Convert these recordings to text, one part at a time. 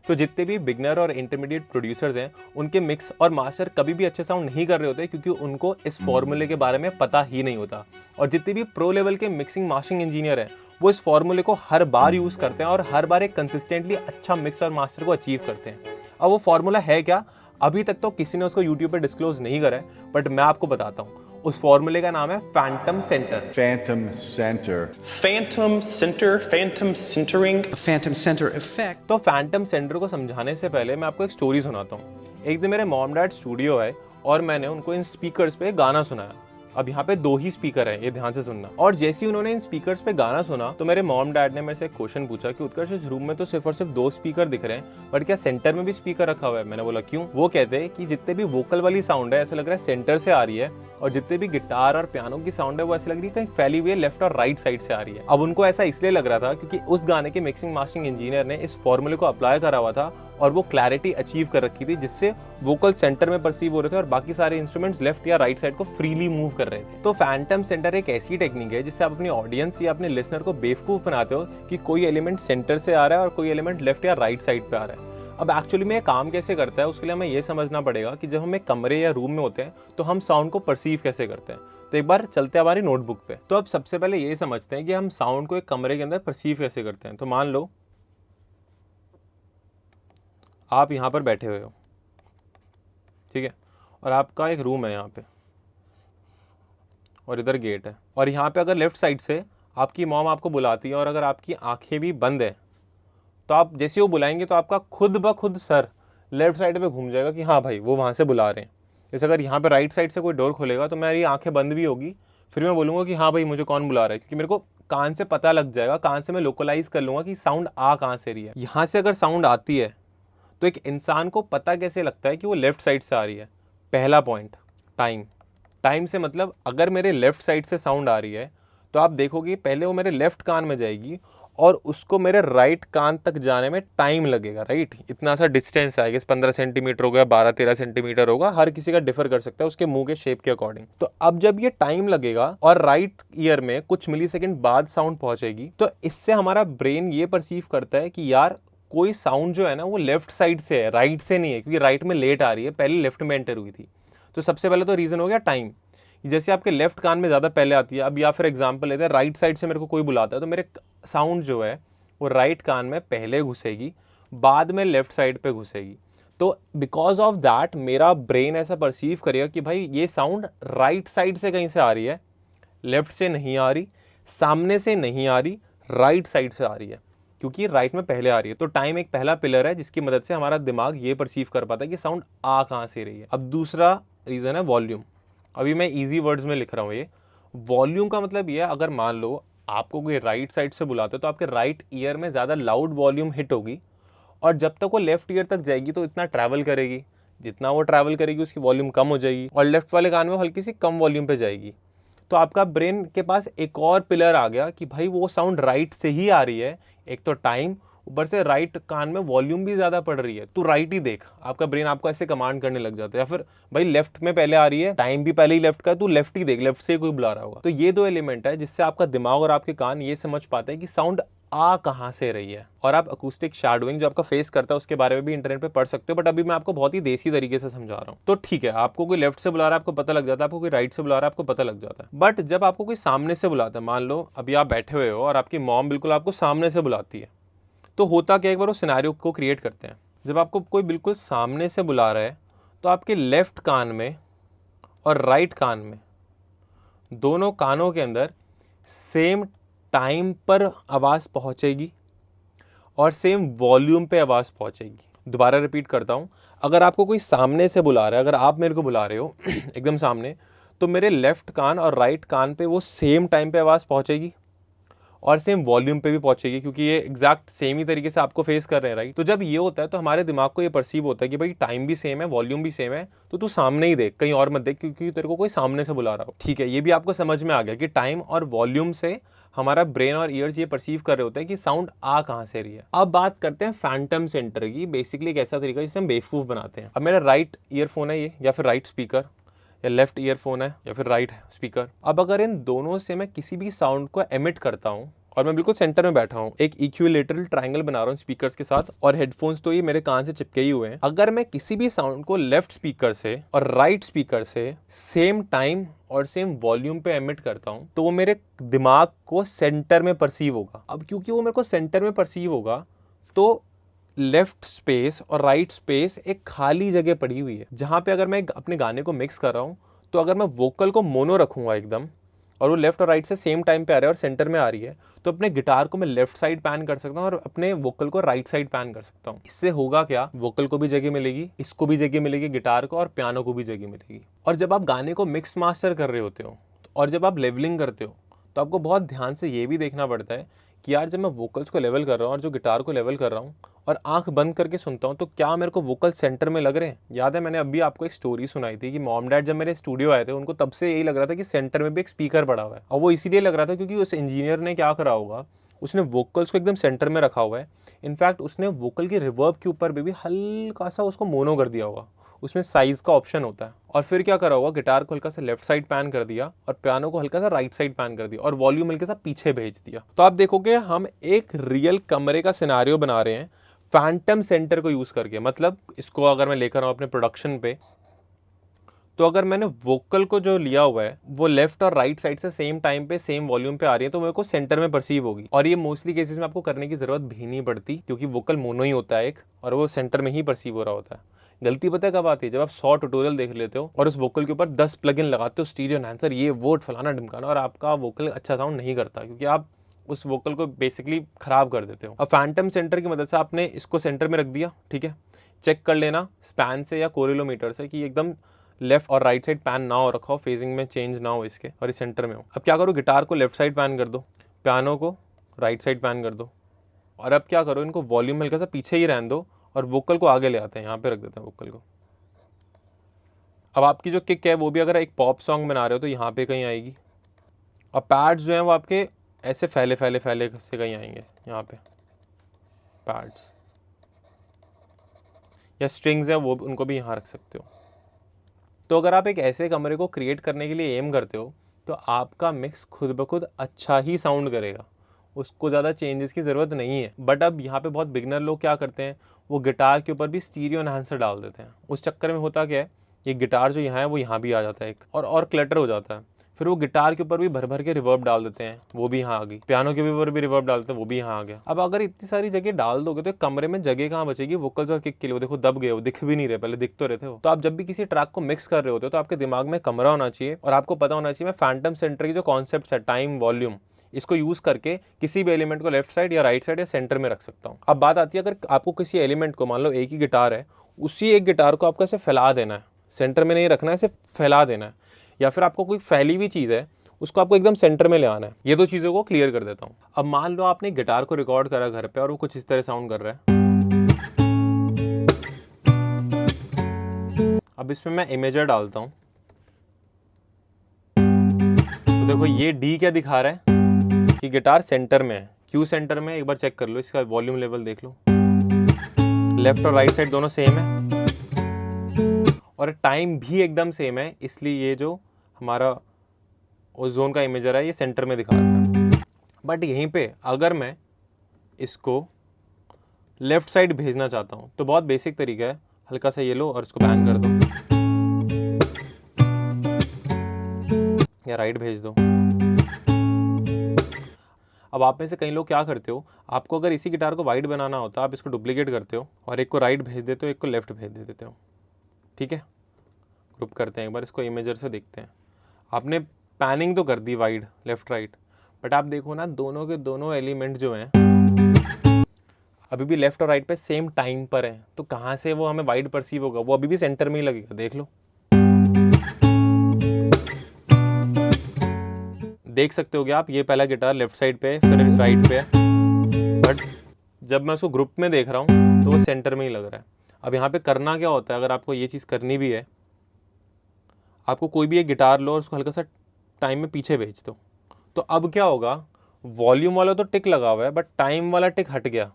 तो जितने भी बिगनर और इंटरमीडिएट प्रोड्यूसर्स हैं उनके मिक्स और मास्टर कभी भी अच्छे साउंड नहीं कर रहे होते क्योंकि उनको इस फॉर्मूले के बारे में पता ही नहीं होता। और जितने भी प्रो लेवल के मिक्सिंग मास्टरिंग इंजीनियर हैं वो इस फॉर्मूले को हर बार यूज़ करते हैं और हर बार एक कंसिस्टेंटली अच्छा मिक्स और मास्टर को अचीव करते हैं। अब वो फॉर्मूला है क्या? अभी तक तो किसी ने उसको यूट्यूब पे डिस्क्लोज नहीं करा है, बट मैं आपको बताता हूँ। उस फॉर्मूले का नाम है Phantom centre. Phantom center. Phantom center, phantom centering. Phantom center effect. तो फैंटम सेंटर को समझाने से पहले मैं आपको एक स्टोरी सुनाता हूँ। एक दिन मेरे मॉम डैड स्टूडियो आए और मैंने उनको इन स्पीकर्स पे गाना सुनाया। अब यहाँ पे 2 ही स्पीकर हैं, ये ध्यान से सुनना। और जैसे ही उन्होंने इन स्पीकर्स पे गाना सुना तो मेरे मॉम डैड ने मेरे से एक क्वेश्चन पूछा कि उत्कर्ष इस रूम में तो सिर्फ और सिर्फ 2 स्पीकर दिख रहे हैं, बट क्या सेंटर में भी स्पीकर रखा हुआ है? मैंने बोला क्यों? वो कहते हैं कि जितने भी वोकल वाली साउंड है ऐसा लग रहा है सेंटर से आ रही है, और जितने भी गिटार और पियानो की साउंड है वो ऐसी लग रही है कहीं फैली हुई है लेफ्ट और राइट साइड से आ रही है। अब उनको ऐसा इसलिए लग रहा था क्योंकि उस गाने के मिक्सिंग मास्टरिंग इंजीनियर ने इस फॉर्मूले को अप्लाई करा हुआ था और वो क्लैरिटी अचीव कर रखी थी जिससे वोकल सेंटर में परसीव हो रहे थे और बाकी सारे इंस्ट्रूमेंट्स लेफ्ट या राइट साइड को फ्रीली मूव कर रहे थे। तो फैंटम सेंटर एक ऐसी टेक्निक है जिससे आप अपनी ऑडियंस या अपने लिसनर को बेवकूफ बनाते हो कि कोई एलिमेंट सेंटर से आ रहा है और कोई एलिमेंट लेफ्ट या राइट साइड पे आ रहा है। अब एक्चुअली में ये काम कैसे करता है उसके लिए हमें ये समझना पड़ेगा कि जब हम एक कमरे या रूम में होते हैं तो हम साउंड को परसीव कैसे करते हैं। तो एक बार चलते हैं हमारी नोटबुक पे। तो अब सबसे पहले ये समझते हैं कि हम साउंड को एक कमरे के अंदर परसीव कैसे करते हैं। तो मान लो आप यहाँ पर बैठे हुए हो, ठीक है, और आपका एक रूम है यहाँ पे और इधर गेट है, और यहाँ पे अगर लेफ्ट साइड से आपकी मॉम आपको बुलाती है और अगर आपकी आंखें भी बंद है तो आप जैसे वो बुलाएंगे तो आपका खुद ब खुद सर लेफ्ट साइड पे घूम जाएगा कि हाँ भाई वो वहाँ से बुला रहे हैं। जैसे अगर यहाँ पे राइट साइड से कोई डोर खोलेगा तो मेरी आंखें बंद भी होगी, फिर मैं बोलूँगा कि हाँ भाई मुझे कौन बुला रहा है, क्योंकि मेरे को कान से पता लग जाएगा, कान से मैं लोकलाइज कर लूँगा कि साउंड आ कहाँ से रही है। यहाँ से अगर साउंड आती है तो एक इंसान को पता कैसे लगता है कि वो लेफ्ट साइड से आ रही है? पहला पॉइंट, टाइम। टाइम से मतलब अगर मेरे लेफ्ट साइड से साउंड आ रही है तो आप देखोगे पहले वो मेरे लेफ्ट कान में जाएगी और उसको मेरे राइट कान तक जाने में टाइम लगेगा, राइट? इतना सा डिस्टेंस आएगा, 15 सेंटीमीटर होगा, 12-13 सेंटीमीटर होगा, हर किसी का डिफर कर सकता है उसके मुंह के शेप के अकॉर्डिंग। तो अब जब ये टाइम लगेगा और राइट ईयर में कुछ मिली सेकेंड बाद साउंड पहुंचेगी तो इससे हमारा ब्रेन ये परसीव करता है कि यार कोई साउंड जो है ना वो लेफ्ट साइड से है, राइट से नहीं है, क्योंकि राइट में लेट आ रही है, पहले लेफ्ट में एंटर हुई थी। तो सबसे पहले तो रीजन हो गया टाइम, जैसे आपके लेफ्ट कान में ज़्यादा पहले आती है। अब या फिर एग्जांपल लेते हैं, राइट साइड से मेरे को कोई बुलाता है तो मेरे साउंड जो है वो राइट कान में पहले घुसेगी, बाद में लेफ्ट साइड पे घुसेगी। तो बिकॉज ऑफ दैट मेरा ब्रेन ऐसा परसीव करेगा कि भाई ये साउंड राइट साइड से कहीं से आ रही है, लेफ्ट से नहीं आ रही, सामने से नहीं आ रही, राइट साइड से आ रही है, क्योंकि राइट में पहले आ रही है। तो टाइम एक पहला पिलर है जिसकी मदद से हमारा दिमाग ये परसीव कर पाता है कि साउंड आ कहाँ से रही है। अब दूसरा रीज़न है वॉल्यूम। अभी मैं इजी वर्ड्स में लिख रहा हूँ। ये वॉल्यूम का मतलब ये है, अगर मान लो आपको कोई राइट साइड से बुलाते हो तो आपके राइट ईयर में ज़्यादा लाउड वॉल्यूम हिट होगी, और जब तक वो लेफ्ट ईयर तक जाएगी तो इतना ट्रैवल करेगी, जितना वो ट्रैवल करेगी उसकी वॉल्यूम कम हो जाएगी, और लेफ्ट वाले कान में हल्की सी कम वॉल्यूम पे जाएगी। तो आपका ब्रेन के पास एक और पिलर आ गया कि भाई वो साउंड राइट से ही आ रही है, एक तो टाइम, ऊपर से राइट कान में वॉल्यूम भी ज़्यादा पड़ रही है, तो राइट ही देख। आपका ब्रेन आपको ऐसे कमांड करने लग जाता है। या फिर भाई लेफ्ट में पहले आ रही है, टाइम भी पहले ही लेफ्ट का है, तू लेफ्ट ही देख, लेफ्ट से कोई बुला रहा होगा। तो ये 2 एलिमेंट है जिससे आपका दिमाग और आपके कान ये समझ पाते हैं कि साउंड आ कहाँ से रही है। और आप अकूस्टिक शैडोइंग जो आपका फेस करता है उसके बारे में भी इंटरनेट पे पढ़ सकते हो, बट अभी मैं आपको बहुत ही देसी तरीके से समझा रहा हूँ। तो ठीक है, आपको कोई लेफ्ट से बुला रहा है आपको पता लग जाता है, आपको कोई राइट से बुला रहा है आपको पता लग जाता है, बट जब आपको कोई सामने से बुलाता है, मान लो अभी आप बैठे हुए हो और आपकी मॉम बिल्कुल आपको सामने से बुलाती है, तो होता क्या, एक बार वो सिनेरियो को क्रिएट करते हैं। जब आपको कोई बिल्कुल सामने से बुला रहा है तो आपके लेफ्ट कान में और राइट कान में, दोनों कानों के अंदर सेम टाइम पर आवाज़ पहुंचेगी और सेम वॉल्यूम पे आवाज़ पहुंचेगी। दोबारा रिपीट करता हूं, अगर आपको कोई सामने से बुला रहा है, अगर आप मेरे को बुला रहे हो एकदम सामने, तो मेरे लेफ्ट कान और राइट कान पे वो सेम टाइम पे आवाज़ पहुंचेगी और सेम वॉल्यूम पे भी पहुंचेगी, क्योंकि ये एग्जैक्ट सेम ही तरीके से आपको फेस कर रहे हैं, राइट? तो जब ये होता है तो हमारे दिमाग को ये परसीव होता है कि भाई टाइम भी सेम है, वॉल्यूम भी सेम है, तो तू सामने ही देख, कहीं और मत देख, क्योंकि तेरे को कोई सामने से बुला रहा हो। ठीक है, ये भी आपको समझ में आ गया कि टाइम और वॉल्यूम से हमारा ब्रेन और ईयर्स ये परसीव कर रहे होते हैं कि साउंड आ कहाँ से रही है। अब बात करते हैं फैंटम सेंटर की। बेसिकली एक ऐसा तरीका जिससे हम बेवकूफ़ बनाते हैं। अब मेरा राइट ईयरफोन है ये, या फिर राइट स्पीकर, या लेफ्ट ईयरफोन है, या फिर राइट स्पीकर। अब अगर इन दोनों से मैं किसी भी साउंड को एमिट करता हूँ और मैं बिल्कुल सेंटर में बैठा हूँ, एक इक्विलेटरल ट्रायंगल बना रहा हूँ स्पीकर्स के साथ, और हेडफोन्स तो ये मेरे कान से चिपके ही हुए हैं। अगर मैं किसी भी साउंड को लेफ्ट स्पीकर से और राइट स्पीकर से सेम टाइम और सेम वॉल्यूम पे एमिट करता हूँ तो वो मेरे दिमाग को सेंटर में परसीव होगा। अब क्योंकि वो मेरे को सेंटर में परसीव होगा तो लेफ्ट स्पेस और राइट स्पेस एक खाली जगह पड़ी हुई है, जहाँ पे अगर मैं अपने गाने को मिक्स कर रहा हूँ तो अगर मैं वोकल को मोनो रखूँगा एकदम, और वो लेफ्ट और राइट से सेम टाइम पे आ रहा है और सेंटर में आ रही है, तो अपने गिटार को मैं लेफ्ट साइड पैन कर सकता हूँ और अपने वोकल को राइट साइड पैन कर सकता हूँ। इससे होगा क्या, वोकल को भी जगह मिलेगी, इसको भी जगह मिलेगी, गिटार को और पियानो को भी जगह मिलेगी। और जब आप गाने को मिक्स मास्टर कर रहे होते हो और जब आप लेवलिंग करते हो तो आपको बहुत ध्यान से ये भी देखना पड़ता है कि यार जब मैं वोकल्स को लेवल कर रहा हूँ और जो गिटार को लेवल कर रहा हूँ और आंख बंद करके सुनता हूँ तो क्या मेरे को वोकल सेंटर में लग रहे हैं। याद है मैंने अभी आपको एक स्टोरी सुनाई थी कि मॉम डैड जब मेरे स्टूडियो आए थे उनको तब से यही लग रहा था कि सेंटर में भी एक स्पीकर पड़ा हुआ है, और वो इसीलिए लग रहा था क्योंकि उस इंजीनियर ने क्या करा होगा, उसने वोकल्स को एकदम सेंटर में रखा हुआ है। इनफैक्ट उसने वोकल की रिवर्ब के ऊपर भी हल्का सा उसको मोनो कर दिया होगा, उसमें साइज का ऑप्शन होता है। और फिर क्या करा होगा, गिटार को हल्का सा लेफ्ट साइड पैन कर दिया और पियानो को हल्का सा राइट साइड पैन कर दिया और वॉल्यूम हल्का सा पीछे भेज दिया। तो आप देखोगे हम एक रियल कमरे का सिनेरियो बना रहे हैं फैंटम सेंटर को यूज करके। मतलब इसको अगर मैं लेकर आऊँ अपने प्रोडक्शन पे, तो अगर मैंने वोकल को जो लिया हुआ है वो लेफ्ट और राइट साइड से सेम टाइम पे सेम वॉल्यूम पे आ रही है तो मेरे को सेंटर में परसीव होगी। और ये मोस्टली केसेस में आपको करने की जरूरत भी नहीं पड़ती क्योंकि वोकल मोनो ही होता है एक, और वो सेंटर में ही परसीव हो रहा होता है। गलती पता है कब आती है, जब आप 100 ट्यूटोरियल देख लेते हो और उस वोकल के ऊपर 10 प्लगइन लगाते हो, स्टीरियो एनहांसर, ये वो फलाना ढिमकाना, और आपका वोकल अच्छा साउंड नहीं करता क्योंकि आप उस वोकल को बेसिकली खराब कर देते हो। अब फैंटम सेंटर की मदद से आपने इसको सेंटर में रख दिया, ठीक है, चेक कर लेना स्पैन से या कोरिलोमीटर से कि एकदम लेफ्ट और राइट साइड पैन ना हो रखा हो, फेजिंग में चेंज ना हो इसके, और इस सेंटर में हो। अब क्या करो, गिटार को लेफ्ट साइड पैन कर दो, पियानो को राइट साइड पैन कर दो, और अब क्या करो, इनको वॉल्यूम हल्का सा पीछे ही रहने दो और वोकल को आगे ले आते हैं, यहाँ पे रख देते हैं वोकल को। अब आपकी जो किक है वो भी अगर एक पॉप सॉन्ग बना रहे हो तो यहाँ पे कहीं आएगी, और पैड्स जो हैं वो आपके ऐसे फैले फैले फैले से कहीं आएंगे, यहाँ पे पैड्स या स्ट्रिंग्स हैं वो उनको भी यहाँ रख सकते हो। तो अगर आप एक ऐसे कमरे को क्रिएट करने के लिए एम करते हो तो आपका मिक्स खुद ब खुद अच्छा ही साउंड करेगा, उसको ज़्यादा चेंजेस की ज़रूरत नहीं है। बट अब यहाँ पे बहुत बिगनर लोग क्या करते हैं, वो गिटार के ऊपर भी स्टीरियो एनहांसर डाल देते हैं। उस चक्कर में होता क्या है, ये गिटार जो यहाँ है वो यहाँ भी आ जाता है एक, और क्लटर हो जाता है। फिर वो गिटार के ऊपर भी भर भर के रिवर्ब डाल देते हैं, वो भी यहाँ आ गई, पियानो के ऊपर भी रिवर्ब डालते हैं, वो भी यहाँ आ गया। अब अगर इतनी सारी जगह डाल दोगे तो कमरे में जगह कहाँ बचेगी वोकल्स और किक के लिए। वो देखो दब गए, वो दिख भी नहीं रहे, पहले दिख तो रहे थे वो। तो आप जब भी किसी ट्रैक को मिक्स कर रहे होते हो तो आपके दिमाग में कमरा होना चाहिए और आपको पता होना चाहिए मैं फैंटम सेंटर की जो कॉन्सेप्ट है, टाइम, वॉल्यूम, इसको यूज करके किसी भी एलिमेंट को लेफ्ट साइड या राइट साइड या सेंटर में रख सकता हूँ। अब बात आती है, अगर आपको किसी एलिमेंट को, मान लो एक ही गिटार है, उसी एक गिटार को आपको ऐसे फैला देना है, सेंटर में नहीं रखना है, ऐसे फैला देना है, या फिर आपको कोई फैली हुई चीज़ है उसको आपको एकदम सेंटर में ले आना है। ये दो चीज़ों को क्लियर कर देता हूँ। अब मान लो आपने गिटार को रिकॉर्ड करा घर पे और वो कुछ इस तरह साउंड कर रहा है। अब इसमें मैं इमेजर डालता हूँ तो देखो ये डी क्या दिखा रहा है कि गिटार सेंटर में है। क्यों सेंटर में, एक बार चेक कर लो, इसका वॉल्यूम लेवल देख लो, लेफ्ट और राइट साइड दोनों सेम है और टाइम भी एकदम सेम है, इसलिए ये जो हमारा ओजोन का इमेजर है ये सेंटर में दिखा रहा है। बट यहीं पे अगर मैं इसको लेफ्ट साइड भेजना चाहता हूँ तो बहुत बेसिक तरीका है, हल्का सा ये लो और इसको पैन कर दो या राइट भेज दो। अब आप में से कई लोग क्या करते हो, आपको अगर इसी गिटार को वाइड बनाना होता है आप इसको डुप्लीकेट करते हो और एक को राइट भेज देते हो, एक को लेफ्ट भेज देते हो, ठीक है। ग्रुप करते हैं एक बार, इसको इमेजर से देखते हैं। आपने पैनिंग तो कर दी वाइड लेफ्ट राइट, बट आप देखो ना दोनों के दोनों एलिमेंट जो हैं अभी भी लेफ्ट और राइट पे सेम टाइम पर हैं, तो कहाँ से वो हमें वाइड परसीव होगा, वो अभी भी सेंटर में ही लगेगा, देख लो। देख सकते हो क्या आप, ये पहला गिटार लेफ्ट साइड पे फिर राइट पे है, बट जब मैं उसको ग्रुप में देख रहा हूँ तो वो सेंटर में ही लग रहा है। अब यहाँ पे करना क्या होता है, अगर आपको ये चीज़ करनी भी है, आपको कोई भी एक गिटार लो और उसको हल्का सा टाइम में पीछे भेज दो, तो अब क्या होगा, वॉल्यूम वाला तो टिक लगा हुआ है बट टाइम वाला टिक हट गया,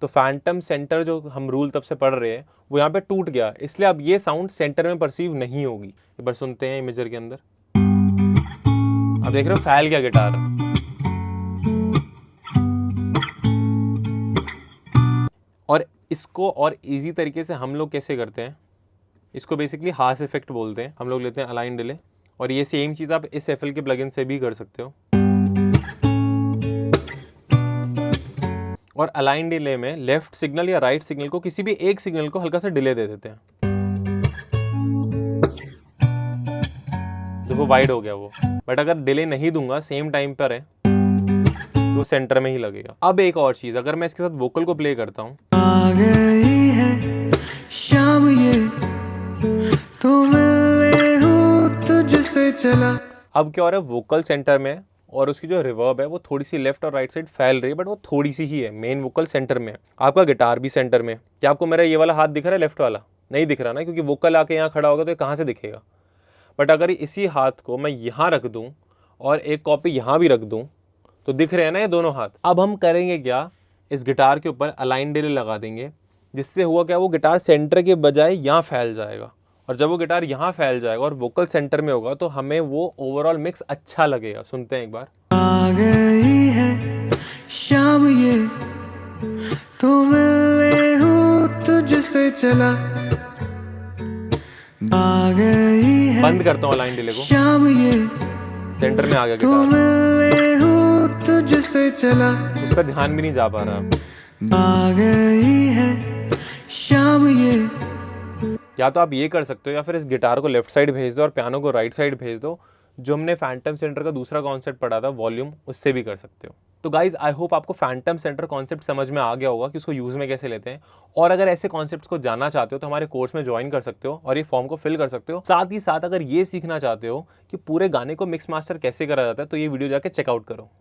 तो फैंटम सेंटर जो हम रूल तब से पढ़ रहे हैं वो यहाँ पे टूट गया, इसलिए अब ये साउंड सेंटर में परसीव नहीं होगी। एक बार सुनते हैं इमेजर के अंदर, अब देख रहे हो फैल गया गिटार, इसको और इजी तरीके से हम लोग कैसे करते हैं, इसको बेसिकली हार्स इफेक्ट बोलते हैं। हम लोग लेते हैं अलाइन डिले, और ये सेम चीज़ आप इस FL के प्लगइन से भी कर सकते हो। और अलाइन डिले में लेफ्ट सिग्नल या राइट सिग्नल को, किसी भी एक सिग्नल को हल्का सा डिले दे देते हैं। देखो वाइड हो गया वो, बट अगर डिले नहीं दूंगा, सेम टाइम पर है, तो सेंटर में ही लगेगा। अब एक और चीज, अगर मैं इसके साथ वोकल को प्ले करता हूँ, आ गई है शाम ये तो मिलने हूँ तुझसे चला। अब क्या हो रहा है, वोकल सेंटर में और उसकी जो रिवर्ब है वो थोड़ी सी लेफ्ट और राइट साइड फैल रही है, बट वो थोड़ी सी ही है। मेन वोकल सेंटर में है, आपका गिटार भी सेंटर में है। क्या आपको मेरा ये वाला हाथ दिख रहा है, लेफ्ट वाला? नहीं दिख रहा ना, क्योंकि वोकल आके यहाँ खड़ा होगा तो ये कहाँ से दिखेगा। बट अगर इसी हाथ को मैं यहाँ रख दूँ और एक कॉपी यहाँ भी रख दूँ, तो दिख रहे हैं ना ये दोनों हाथ। अब हम करेंगे क्या, इस गिटार के ऊपर अलाइन डिले लगा देंगे, जिससे हुआ क्या, वो गिटार सेंटर के बजाय यहाँ फैल जाएगा। और जब वो गिटार यहाँ फैल जाएगा और वोकल सेंटर में होगा, तो हमें वो ओवरऑल मिक्स अच्छा लगेगा। सुनते हैं एक बार। आ गई है शाम ये तो मिलने हूँ तुझसे चला। आ गई है बंद करता हूँ अलाइन डिले को, शाम ये सेंटर में आ गया तो गिटार, मिलने हूँ तुझसे चला। उस पर ध्यान भी नहीं जा पा रहा। आ गई है शाम ये। या तो आप ये कर सकते हो, या फिर इस गिटार को लेफ्ट साइड भेज दो और पियानो को राइट साइड भेज दो। जो हमने फैंटम सेंटर का दूसरा कॉन्सेप्ट पढ़ा था, वॉल्यूम, उससे भी कर सकते हो। तो गाइज आई होप आपको फैंटम सेंटर कॉन्सेप्ट समझ में आ गया होगा कि उसको यूज़ में कैसे लेते हैं। और अगर ऐसे कॉन्सेप्ट्स को जानना चाहते हो तो हमारे कोर्स में ज्वाइन कर सकते हो और ये फॉर्म को फिल कर सकते हो। साथ ही साथ अगर ये सीखना चाहते हो कि पूरे गाने को मिक्स मास्टर कैसे करा जाता है, तो ये वीडियो जाके चेकआउट करो।